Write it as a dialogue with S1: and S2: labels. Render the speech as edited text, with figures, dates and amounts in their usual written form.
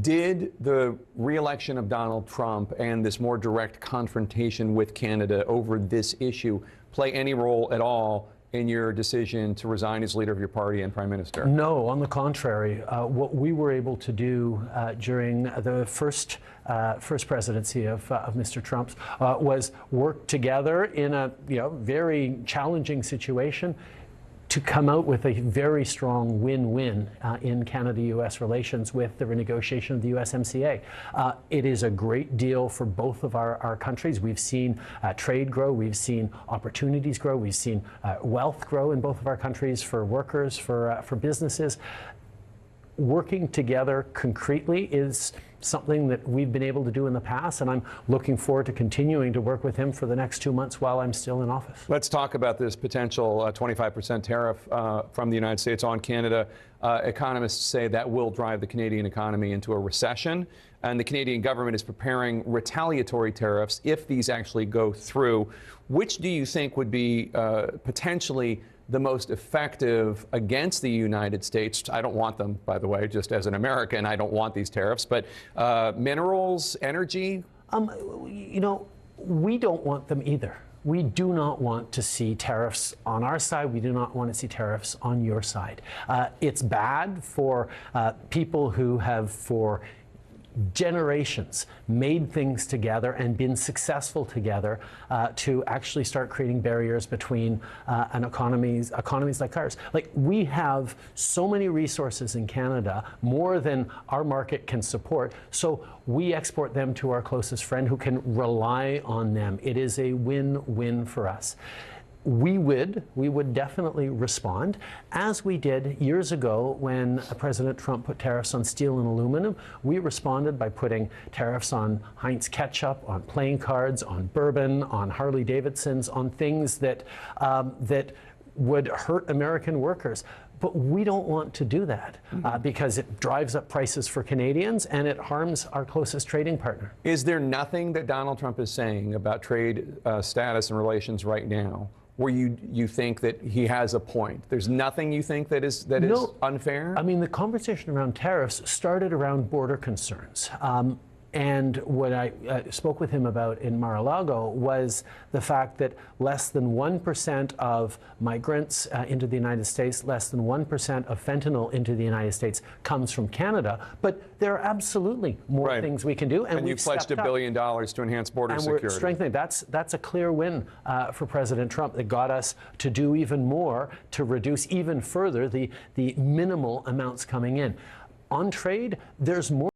S1: Did the re-election of Donald Trump and this more direct confrontation with Canada over this issue play any role at all in your decision to resign as leader of your party and prime minister?
S2: No, on the contrary. What we were able to do during the first presidency of Mr. Trump's was work together in a very challenging situation to come out with a very strong win-win in Canada-U.S. relations with the renegotiation of the USMCA. It is a great deal for both of our countries. We've seen trade grow, we've seen opportunities grow, we've seen wealth grow in both of our countries for workers, for businesses. Working together concretely is something that we've been able to do in the past, and I'm looking forward to continuing to work with him for the next 2 months while I'm still in office.
S1: Let's talk about this potential 25% tariff from the United States on Canada. Economists say that will drive the Canadian economy into a recession, and the Canadian government is preparing retaliatory tariffs if these actually go through. Which do you think would be potentially the most effective against the United States? I don't want them, by the way, just as an American, I don't want these tariffs, but minerals, energy?
S2: We don't want them either. We do not want to see tariffs on our side. We do not want to see tariffs on your side. It's bad for people who have, for generations, made things together and been successful together to actually start creating barriers between economies like ours. Like, we have so many resources in Canada, more than our market can support, so we export them to our closest friend who can rely on them. It is a win-win for us. We would definitely respond, as we did years ago when President Trump put tariffs on steel and aluminum. We responded by putting tariffs on Heinz ketchup, on playing cards, on bourbon, on Harley Davidsons, on things that would hurt American workers. But we don't want to do that because it drives up prices for Canadians and it harms our closest trading partner.
S1: Is there nothing that Donald Trump is saying about trade status and relations right now where you think that he has a point? There's nothing you think that is unfair?
S2: I mean, the conversation around tariffs started around border concerns. And what I spoke with him about in Mar-a-Lago was the fact that less than 1% of migrants into the United States, less than 1% of fentanyl into the United States comes from Canada. But there are absolutely more things we can do.
S1: And you've pledged $1 billion to enhance border security.
S2: And we're strengthening. That's a clear win for President Trump that got us to do even more to reduce even further the minimal amounts coming in. On trade, there's more.